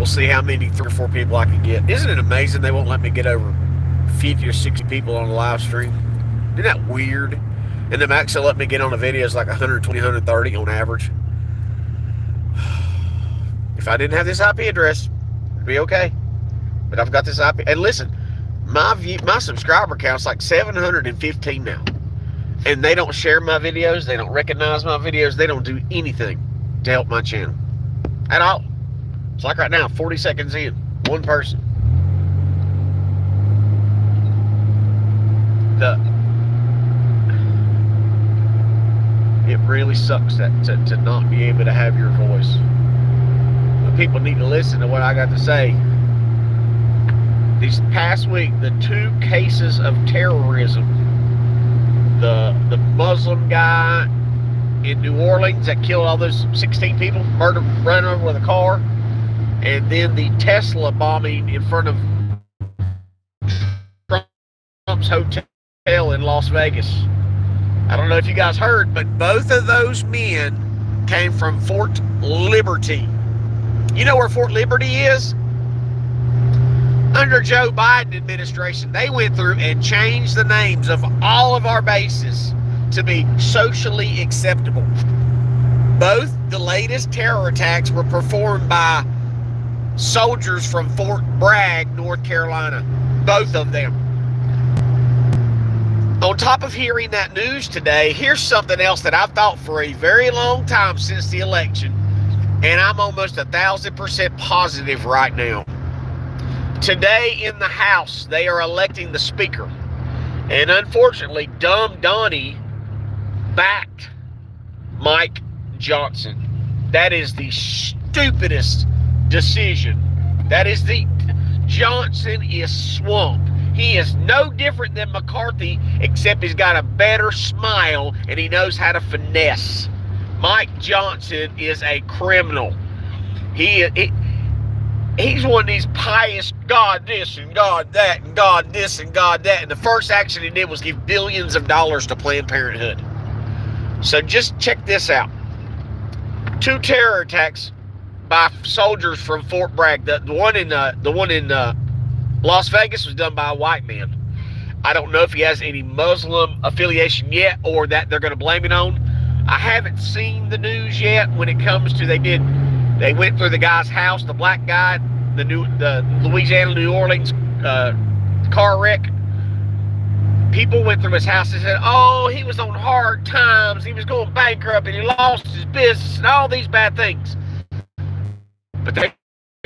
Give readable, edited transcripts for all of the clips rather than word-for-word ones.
We'll see how many 3 or 4 people I can get. Isn't it amazing they won't let me get over 50 or 60 people on a live stream? Isn't that weird? And the max they'll let me get on a video is like 120, 130 on average. If I didn't have this IP address, it'd be okay. But I've got this IP. And listen, my subscriber count's like 715 now. And they don't share my videos. They don't recognize my videos. They don't do anything to help my channel at all. It's like right now, 40 seconds in, one person. It really sucks that to not be able to have your voice. But people need to listen to what I got to say. This past week, the 2 cases of terrorism, the Muslim guy in New Orleans that killed all those 16 people, murdered, ran over with a car, and then the Tesla bombing in front of Trump's hotel in Las Vegas. I don't know if you guys heard, but both of those men came from Fort Liberty. You know where Fort Liberty is? Under Joe Biden administration, they went through and changed the names of all of our bases to be socially acceptable. Both the latest terror attacks were performed by soldiers from Fort Bragg, North Carolina. Both of them. On top of hearing that news today, here's something else that I've thought for a very long time since the election, and I'm almost 1,000% positive right now. Today in the House, they are electing the Speaker. And unfortunately, Dumb Donnie backed Mike Johnson. That is the stupidest decision. Johnson is swamped. He is no different than McCarthy, except he's got a better smile and he knows how to finesse. Mike Johnson is a criminal. He's one of these pious, God this and God that and God this and God that. And the first action he did was give billions of dollars to Planned Parenthood. So just check this out. 2 terror attacks by soldiers from Fort Bragg. The one in Las Vegas was done by a white man. I don't know if he has any Muslim affiliation yet or that they're going to blame it on. I haven't seen the news yet when it comes to they went through the guy's house, the black guy, the Louisiana, New Orleans car wreck. People went through his house and said, oh, he was on hard times. He was going bankrupt and he lost his business and all these bad things. But they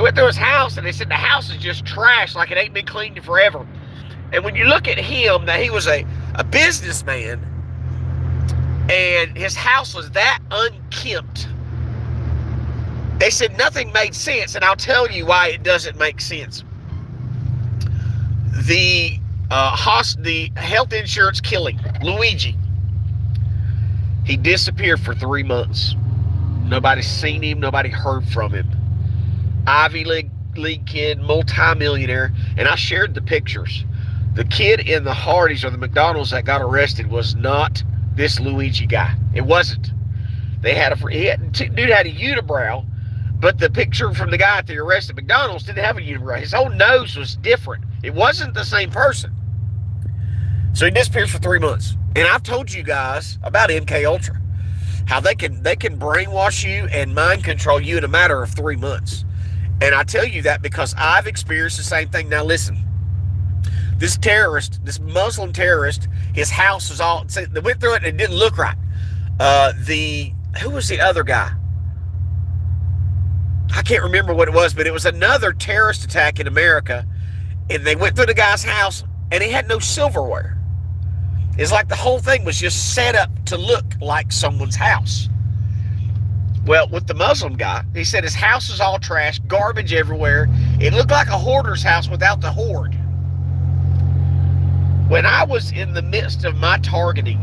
went through his house and they said the house is just trash, like it ain't been cleaned in forever. And when you look at him, that he was a businessman and his house was that unkempt. They said nothing made sense, and I'll tell you why it doesn't make sense. The health insurance killing, Luigi, he disappeared for 3 months. Nobody's seen him. Nobody heard from him. Ivy League kid, multi-millionaire, and I shared the pictures. The kid in the Hardee's or the McDonald's that got arrested was not this Luigi guy. It wasn't. Dude had a unibrow. But the picture from the guy at the arrest at McDonald's didn't have a unibrow. His whole nose was different. It wasn't the same person. So he disappears for 3 months. And I've told you guys about MK Ultra, how they can brainwash you and mind control you in a matter of 3 months. And I tell you that because I've experienced the same thing. Now listen, this Muslim terrorist, his house was all, they went through it and it didn't look right. Who was the other guy? I can't remember what it was, but it was another terrorist attack in America, and they went through the guy's house, and he had no silverware. It's like the whole thing was just set up to look like someone's house. Well, with the Muslim guy, he said his house was all trash, garbage everywhere. It looked like a hoarder's house without the hoard. When I was in the midst of my targeting,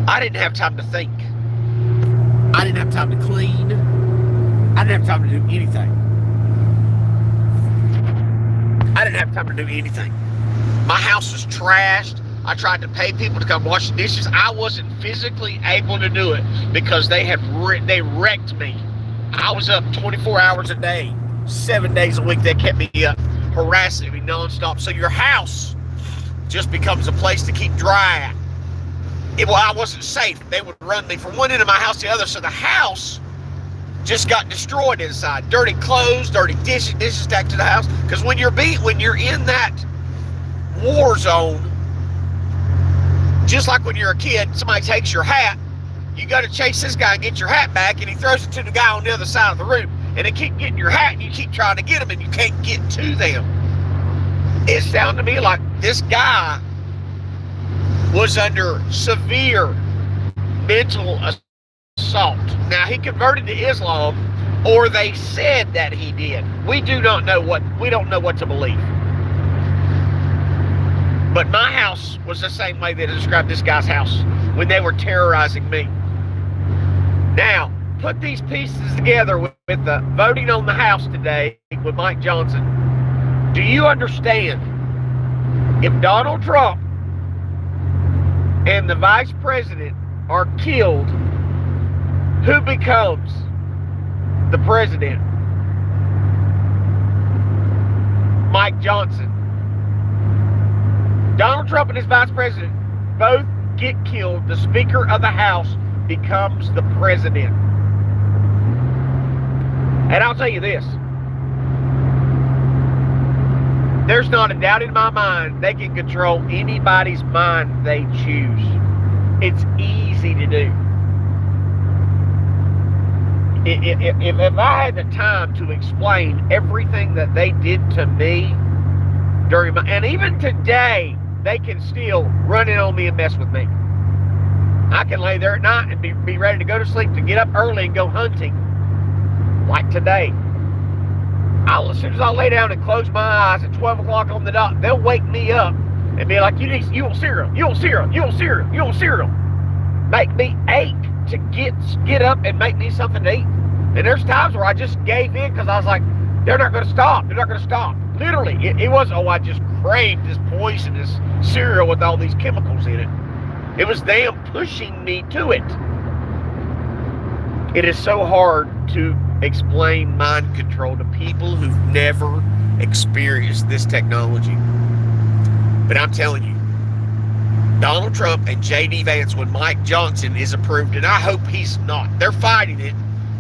I didn't have time to think. I didn't have time to clean. I didn't have time to do anything. My house was trashed. I tried to pay people to come wash the dishes. I wasn't physically able to do it because they wrecked me. I was up 24 hours a day, 7 days a week. They kept me up, harassing me nonstop. So your house just becomes a place to keep dry at. Well, I wasn't safe. They would run me from one end of my house to the other. So the house just got destroyed inside. Dirty clothes, dirty dishes stacked to the house. Because when you're in that war zone, just like when you're a kid, somebody takes your hat, you got to chase this guy and get your hat back, and he throws it to the guy on the other side of the room, and they keep getting your hat, and you keep trying to get them, and you can't get to them. It sounded to me like this guy was under severe mental assault. Now, he converted to Islam, or they said that he did. We don't know what to believe. But my house was the same way they described this guy's house when they were terrorizing me. Now, put these pieces together with the voting on the House today with Mike Johnson. Do you understand? If Donald Trump and the vice president are killed, who becomes the president? Mike Johnson. Donald Trump and his vice president both get killed. The Speaker of the House becomes the president. And I'll tell you this. There's not a doubt in my mind they can control anybody's mind they choose. It's easy to do. If I had the time to explain everything that they did to me during my, and even today, they can still run in on me and mess with me. I can lay there at night and be ready to go to sleep, to get up early and go hunting. Like today. As soon as I lay down and close my eyes at 12 o'clock on the dot, they'll wake me up and be like, you want cereal, you want cereal, you want cereal, you want cereal. Make me ache to get up and make me something to eat. And there's times where I just gave in because I was like, they're not going to stop. They're not going to stop. Literally, it wasn't, I just craved this poisonous cereal with all these chemicals in it. It was them pushing me to it. It is so hard to explain mind control to people who've never experienced this technology. But I'm telling you, Donald Trump and J.D. Vance, when Mike Johnson is approved, and I hope he's not, they're fighting it,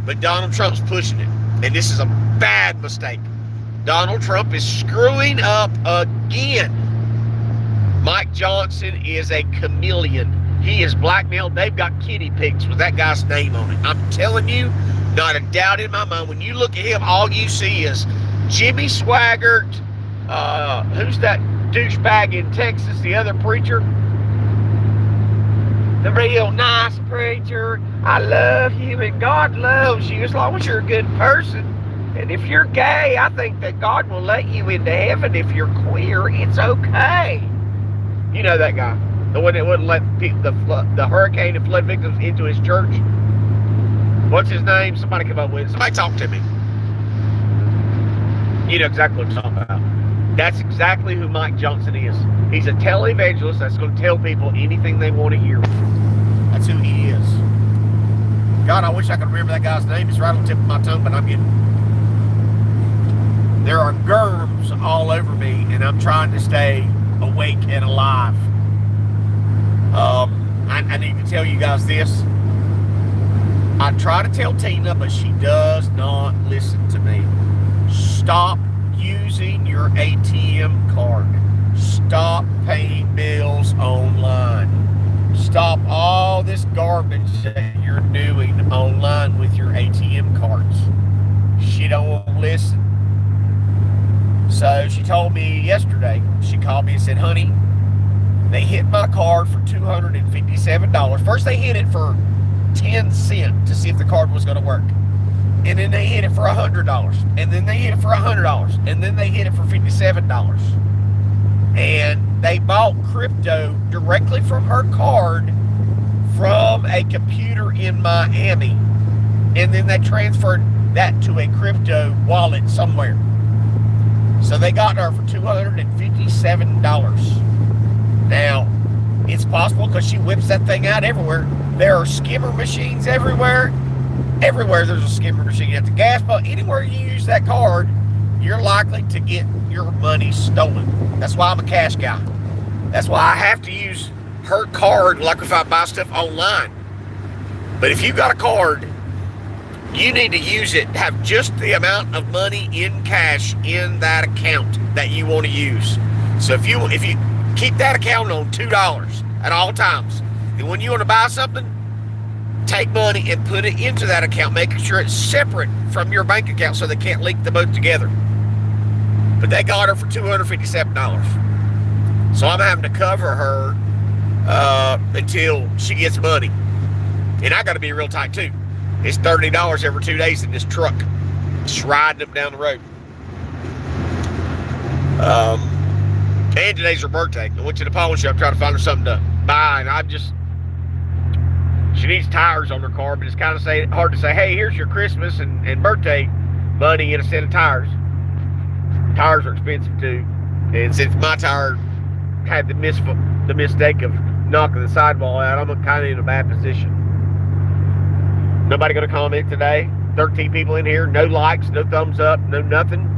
but Donald Trump's pushing it. And this is a bad mistake. Donald Trump is screwing up again. Mike Johnson is a chameleon. He is blackmailed. They've got kitty pigs with that guy's name on it. I'm telling you, not a doubt in my mind. When you look at him, all you see is Jimmy Swaggart. Who's that douchebag in Texas, the other preacher? The real nice preacher. I love you and God loves you as long as you're a good person. And if you're gay, I think that God will let you into heaven. If you're queer, it's okay. You know that guy. The one that wouldn't let the hurricane and flood victims into his church. What's his name? Somebody come up with it. Somebody talk to me. You know exactly what I'm talking about. That's exactly who Mike Johnson is. He's a televangelist that's going to tell people anything they want to hear. That's who he is. God, I wish I could remember that guy's name. It's right on the tip of my tongue, but I'm getting... There are germs all over me, and I'm trying to stay awake and alive. I need to tell you guys this. I try to tell Tina, but she does not listen to me. Stop using your ATM card. Stop paying bills online. Stop all this garbage that you're doing online with your ATM cards. She don't listen. So she told me yesterday, she called me and said, honey, they hit my card for $257. First they hit it for 10 cents to see if the card was going to work. And then they hit it for $100. And then they hit it for $100. And then they hit it for $57. And they bought crypto directly from her card from a computer in Miami. And then they transferred that to a crypto wallet somewhere. So they got her for $257. Now, it's possible because she whips that thing out everywhere. There are skimmer machines everywhere. Everywhere there's a skimmer machine. At the gas pump, anywhere you use that card, you're likely to get your money stolen. That's why I'm a cash guy. That's why I have to use her card, like if I buy stuff online. But if you got a card, you need to use it, have just the amount of money in cash in that account that you want to use. So if you keep that account on $2 at all times, and when you want to buy something, take money and put it into that account, making sure it's separate from your bank account so they can't link the both together. But they got her for $257. So I'm having to cover her until she gets money. And I got to be real tight too. It's $30 every 2 days in this truck, just riding them down the road. And today's her birthday. I went to the pawn shop trying to find her something to buy, and she needs tires on her car, but it's kind of hard to say, hey, here's your Christmas and birthday money in a set of tires. Tires are expensive too, and since my tire had the mistake of knocking the sidewall out, I'm kind of in a bad position. Nobody going to comment today. 13 people in here, no likes, no thumbs up, no nothing.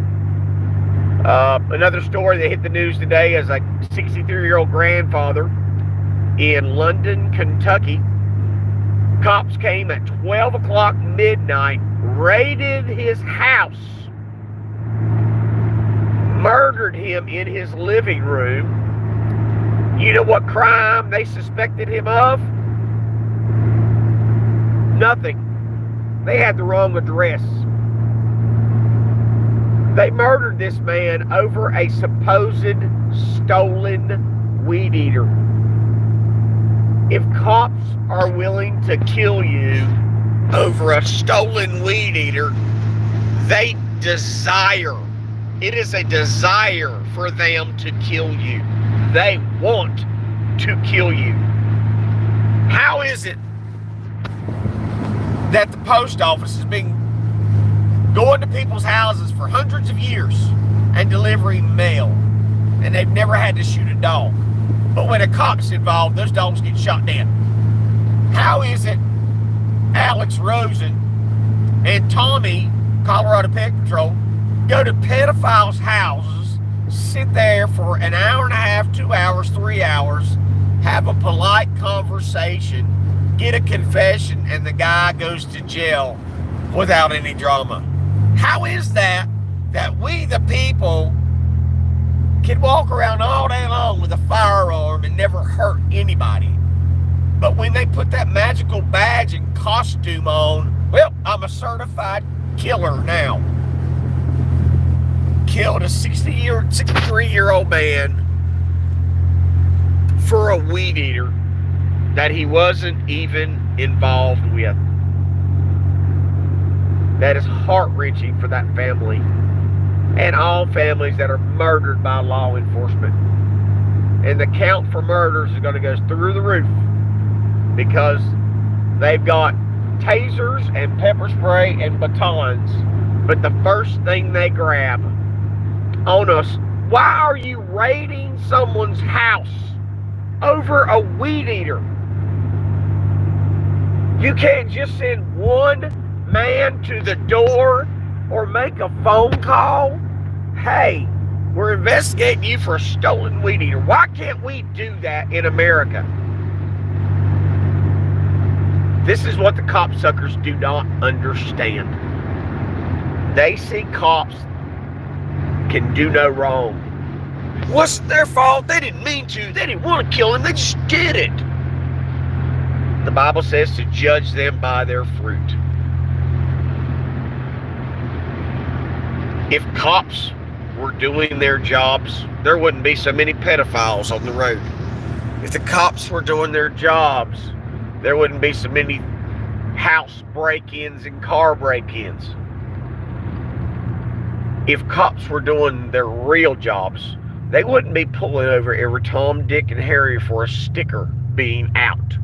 Another story that hit the news today is a 63-year-old grandfather in London, Kentucky. Cops came at 12 o'clock midnight, raided his house, murdered him in his living room. You know what crime they suspected him of? Nothing. They had the wrong address. They murdered this man over a supposed stolen weed eater. If cops are willing to kill you over a stolen weed eater, they desire. It is a desire for them to kill you. They want to kill you. How is it that the post office has been going to people's houses for hundreds of years and delivering mail, and they've never had to shoot a dog? But when a cop's involved, those dogs get shot dead. How is it Alex Rosen and Tommy, Colorado Pet Patrol, go to pedophiles' houses, sit there for an hour and a half, 2 hours, 3 hours, have a polite conversation, get a confession, and the guy goes to jail without any drama? How is that we, the people, can walk around all day long with a firearm and never hurt anybody? But when they put that magical badge and costume on, well, I'm a certified killer now. Killed a 63-year-old man for a weed eater that he wasn't even involved with. That is heart-wrenching for that family and all families that are murdered by law enforcement. And the count for murders is going to go through the roof because they've got tasers and pepper spray and batons. But the first thing they grab on us, why are you raiding someone's house over a weed eater? You can't just send one man to the door or make a phone call. Hey, we're investigating you for a stolen weed eater. Why can't we do that in America? This is what the copsuckers do not understand. They see cops can do no wrong. It wasn't their fault. They didn't mean to. They didn't want to kill him. They just did it. The Bible says to judge them by their fruit. If cops were doing their jobs, there wouldn't be so many pedophiles on the road. If the cops were doing their jobs, there wouldn't be so many house break-ins and car break-ins. If cops were doing their real jobs, they wouldn't be pulling over every Tom, Dick, and Harry for a sticker being out,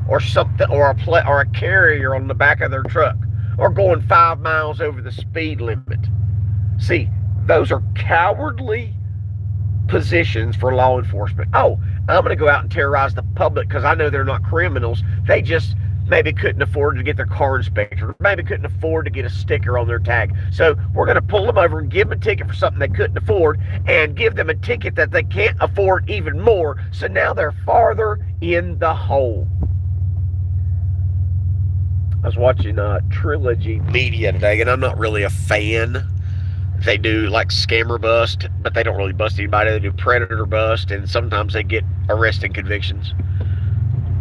or something, or a carrier on the back of their truck, or going 5 miles over the speed limit. See, those are cowardly positions for law enforcement. Oh, I'm going to go out and terrorize the public because I know they're not criminals. They just maybe couldn't afford to get their car inspected, maybe couldn't afford to get a sticker on their tag. So we're going to pull them over and give them a ticket for something they couldn't afford and give them a ticket that they can't afford even more. So now they're farther in the hole. I was watching Trilogy Media today, and I'm not really a fan. They do like scammer bust, but they don't really bust anybody. They do predator bust, and sometimes they get arrest and convictions.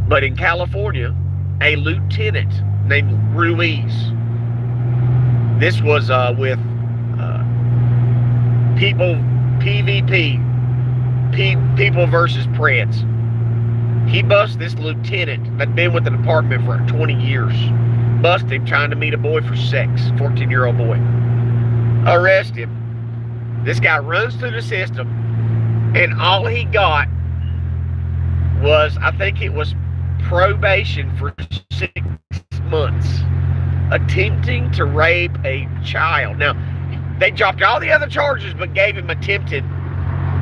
But in California, a lieutenant named Ruiz, this was with people, PvP, people versus Preds. He bust this lieutenant that'd been with the department for 20 years. Bust him trying to meet a boy for sex, 14-year-old boy. Arrest him. This guy runs through the system, and all he got was, I think it was probation for 6 months, attempting to rape a child. Now, they dropped all the other charges, but gave him attempted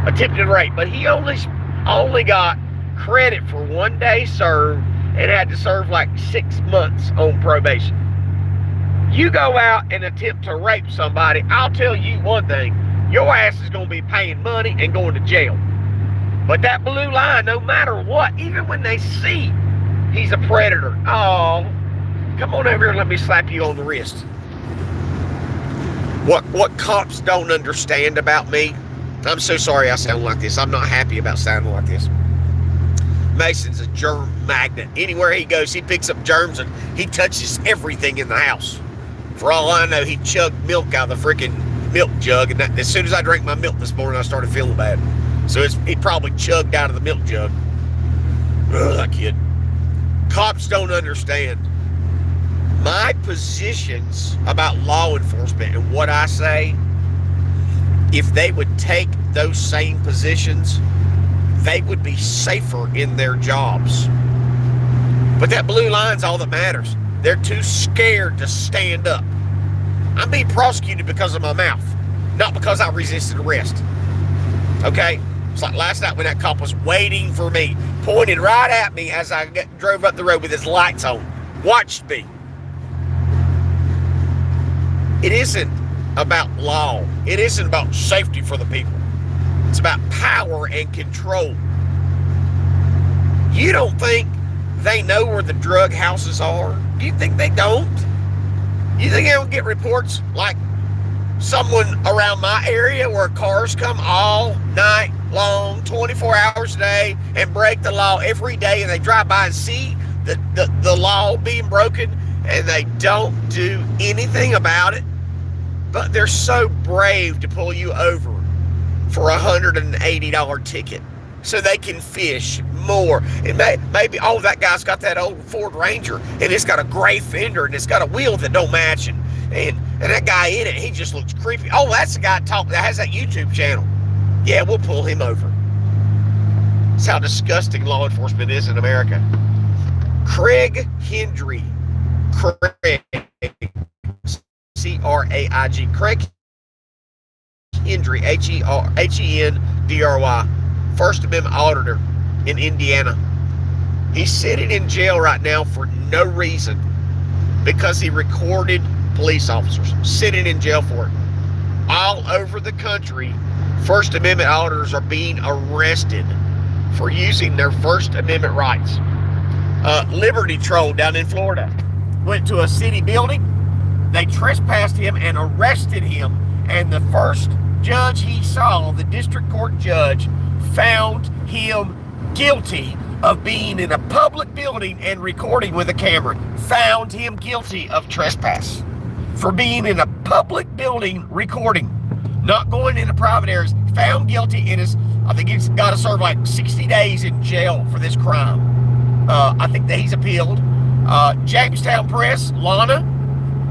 rape. But he only got credit for 1 day served and had to serve like 6 months on probation. You go out and attempt to rape somebody, I'll tell you one thing, your ass is going to be paying money and going to jail. But that blue line, no matter what, even when they see he's a predator, oh, come on over here and let me slap you on the wrist. What cops don't understand about me, I'm so sorry I sound like this. I'm not happy about sounding like this. Mason's a germ magnet. Anywhere he goes, he picks up germs and he touches everything in the house. For all I know, he chugged milk out of the freaking milk jug, and as soon as I drank my milk this morning, I started feeling bad. So he probably chugged out of the milk jug. Ugh, that kid. Cops don't understand. My positions about law enforcement and what I say, if they would take those same positions, they would be safer in their jobs. But that blue line's all that matters. They're too scared to stand up. I'm being prosecuted because of my mouth, not because I resisted arrest. Okay? It's like last night when that cop was waiting for me, pointed right at me as I drove up the road with his lights on. Watched me. It isn't about law. It isn't about safety for the people. It's about power and control. You don't think they know where the drug houses are? Do you think they don't? You think they don't get reports like someone around my area where cars come all night long, 24 hours a day, and break the law every day, and they drive by and see the law being broken, and they don't do anything about it? But they're so brave to pull you over for a $180 ticket so they can fish more. And maybe, oh, that guy's got that old Ford Ranger and it's got a gray fender and it's got a wheel that don't match, and that guy in it, he just looks creepy. Oh, that's the guy that has that YouTube channel. Yeah, we'll pull him over. That's how disgusting law enforcement is in America. Craig Hendry. Craig. C-R-A-I-G. Craig Hendry, H-E-N-D-R-Y, First Amendment auditor in Indiana. He's sitting in jail right now for no reason because he recorded police officers. Sitting in jail for it. All over the country, First Amendment auditors are being arrested for using their First Amendment rights. Liberty Troll down in Florida went to a city building. They trespassed him and arrested him, and the first judge he saw, the district court judge, found him guilty of being in a public building and recording with a camera. Found him guilty of trespass for being in a public building recording, not going into private areas. Found guilty, and I think he's got to serve like 60 days in jail for this crime. I think that he's appealed. Jamestown Press, Lana,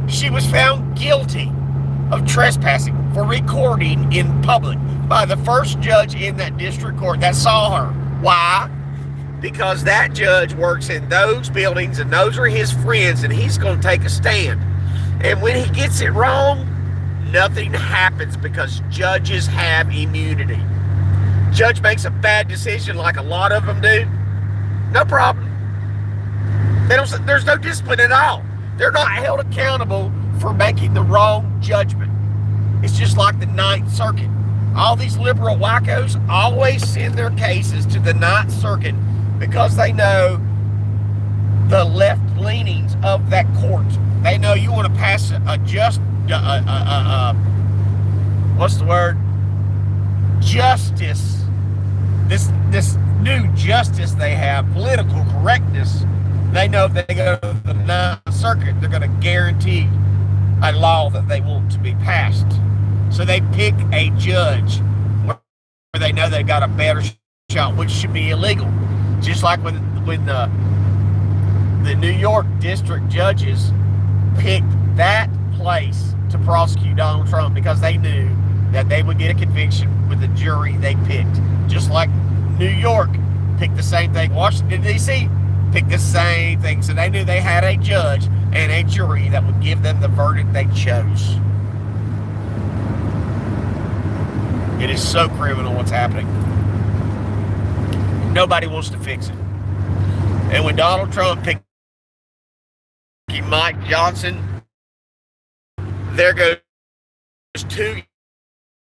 she was found guilty of trespassing for recording in public by the first judge in that district court that saw her. Why? Because that judge works in those buildings and those are his friends, and he's going to take a stand. And when he gets it wrong, nothing happens because judges have immunity. Judge makes a bad decision like a lot of them do. No problem. There's no discipline at all. They're not held accountable for making the wrong judgment. It's just like the Ninth Circuit. All these liberal wackos always send their cases to the Ninth Circuit because they know the left leanings of that court. They know you want to pass a just, what's the word? Justice. This new justice they have, political correctness. They know if they go to the Ninth Circuit, they're going to guarantee a law that they want to be passed. So they pick a judge where they know they got a better shot, which should be illegal. Just like when the New York district judges picked that place to prosecute Donald Trump because they knew that they would get a conviction with the jury they picked. Just like New York picked the same thing. Washington, D.C. picked the same thing. So they knew they had a judge and a jury that would give them the verdict they chose. It is so criminal what's happening. Nobody wants to fix it. And when Donald Trump picked Mike Johnson, there goes 2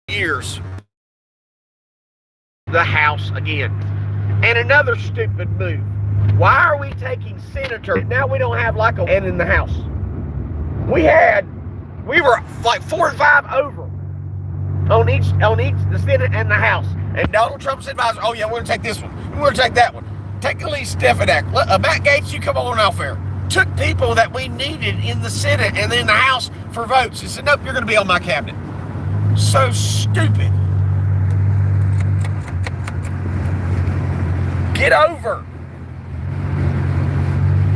years. The House again. And another stupid move. Why are we taking senators? Now we don't have like a and in the House. We were like 4 and 5 over on each the Senate and the House. And Donald Trump's advisor, oh yeah, we're gonna take this one. We're gonna take that one. Take Elise Stefanik. Matt Gaetz, you come on out there. Took people that we needed in the Senate and in the House for votes. He said, nope, you're gonna be on my cabinet. So stupid. Get over.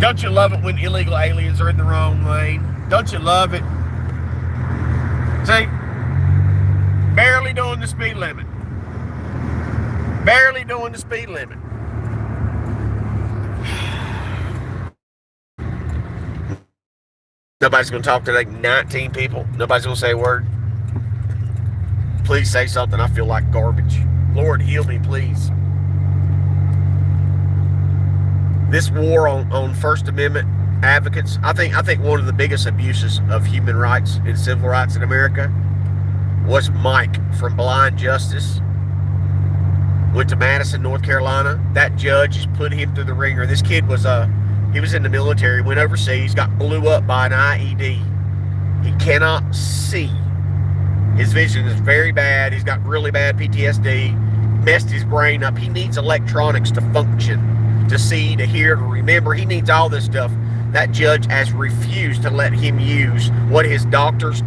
Don't you love it when illegal aliens are in the wrong lane? Don't you love it? See, barely doing the speed limit. Barely doing the speed limit. Nobody's going to talk to like 19 people. Nobody's going to say a word. Please say something. I feel like garbage. Lord, heal me, please. This war on First Amendment advocates, I think one of the biggest abuses of human rights and civil rights in America was Mike from Blind Justice. Went to Madison, North Carolina. That judge has put him through the ringer. This kid was he was in the military, went overseas, got blew up by an IED. He cannot see. His vision is very bad. He's got really bad PTSD, messed his brain up. He needs electronics to function, to see, to hear, to remember. He needs all this stuff. That judge has refused to let him use what his doctors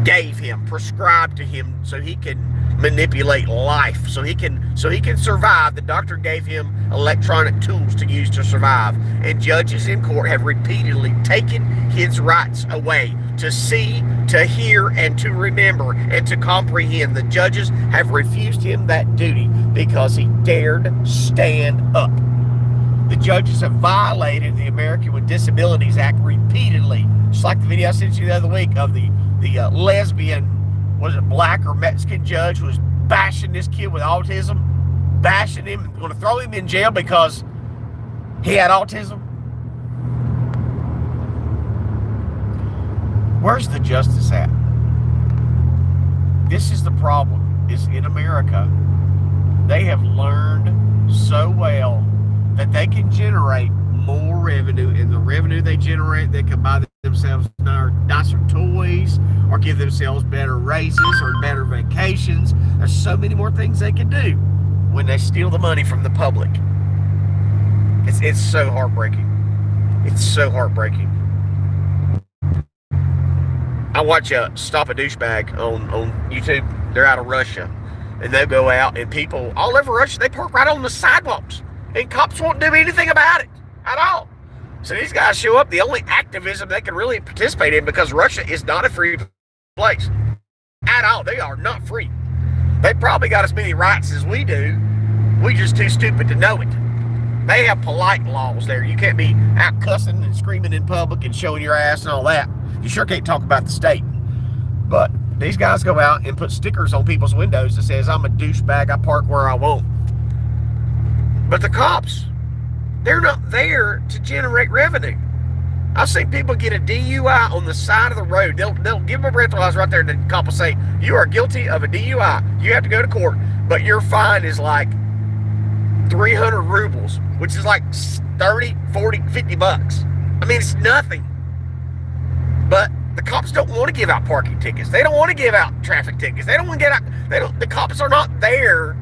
gave him, prescribed to him, so he can manipulate life, so he can survive. The doctor gave him electronic tools to use to survive, and judges in court have repeatedly taken his rights away to see, to hear, and to remember, and to comprehend. The judges have refused him that duty because he dared stand up. The judges have violated the American with Disabilities Act repeatedly. Just like the video I sent you the other week of the lesbian, was it black or Mexican judge who was bashing this kid with autism, bashing him, and going to throw him in jail because he had autism. Where's the justice at? This is the problem, is in America, they have learned so well that they can generate more revenue, and the revenue they generate, they can buy themselves nicer toys or give themselves better raises or better vacations. There's so many more things they can do when they steal the money from the public. It's so heartbreaking. It's so heartbreaking. I watch Stop a Douchebag on YouTube. They're out of Russia, and they'll go out, and people all over Russia, they park right on the sidewalks, and cops won't do anything about it at all. So these guys show up, the only activism they can really participate in, because Russia is not a free place at all. They are not free. They probably got as many rights as we do. We just too stupid to know it. They have polite laws there. You can't be out cussing and screaming in public and showing your ass and all that. You sure can't talk about the state. But these guys go out and put stickers on people's windows that says, I'm a douchebag, I park where I want. But the cops They're not there to generate revenue. I've seen people get a DUI on the side of the road. They'll give them a breathalyzer right there, and the cop will say, "You are guilty of a DUI. You have to go to court, but your fine is like 300 rubles, which is like 30, 40, 50 bucks. I mean, it's nothing. But the cops don't want to give out parking tickets. They don't want to give out traffic tickets. They don't want to get out. The cops are not there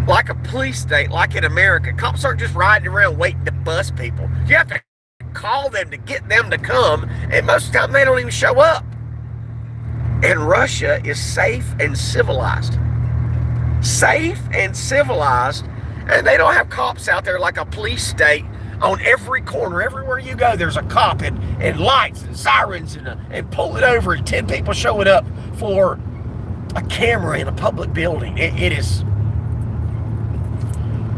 like a police state, like in America. Cops aren't just riding around waiting to bust people. You have to call them to get them to come, and most of the time they don't even show up. And Russia is safe and civilized. Safe and civilized, and they don't have cops out there like a police state on every corner. Everywhere you go, there's a cop and lights and sirens and pull it over and 10 people showing up for a camera in a public building. It is...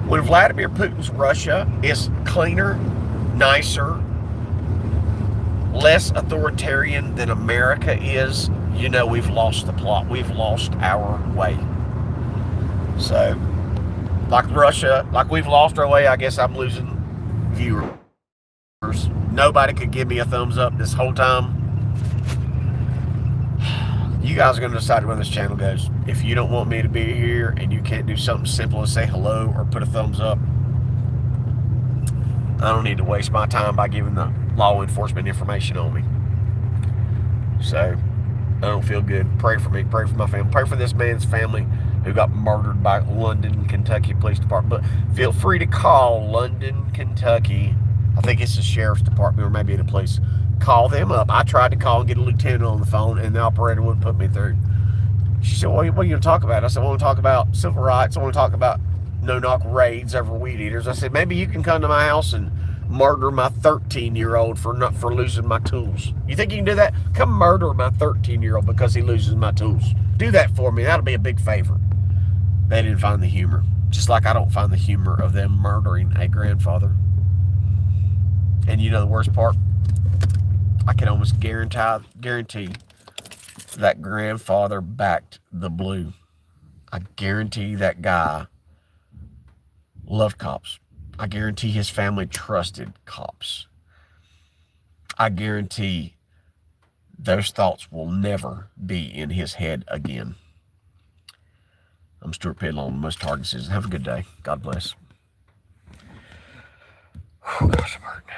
When Vladimir Putin's Russia is cleaner, nicer, less authoritarian than America is, you know we've lost the plot. We've lost our way. So, like Russia, like we've lost our way, I guess I'm losing viewers. Nobody could give me a thumbs up this whole time. You guys are going to decide where this channel goes. If you don't want me to be here and you can't do something simple as say hello or put a thumbs up, I don't need to waste my time by giving the law enforcement information on me. So, I don't feel good. Pray for me. Pray for my family. Pray for this man's family who got murdered by London, Kentucky Police Department. But feel free to call London, Kentucky. I think it's the sheriff's department or maybe the police. Call them up. I tried to call and get a lieutenant on the phone, and the operator wouldn't put me through. She said, what are you going to talk about? I said, I want to talk about civil rights. I want to talk about no-knock raids over weed eaters. I said, maybe you can come to my house and murder my 13-year-old for losing my tools. You think you can do that? Come murder my 13-year-old because he loses my tools. Do that for me. That'll be a big favor. They didn't find the humor. Just like I don't find the humor of them murdering a grandfather. And you know the worst part? I can almost guarantee that grandfather backed the blue. I guarantee that guy loved cops. I guarantee his family trusted cops. I guarantee those thoughts will never be in his head again. I'm Stuart Pidlon, Most Target Citizen. Have a good day. God bless. Oh, gosh, I'm hurting.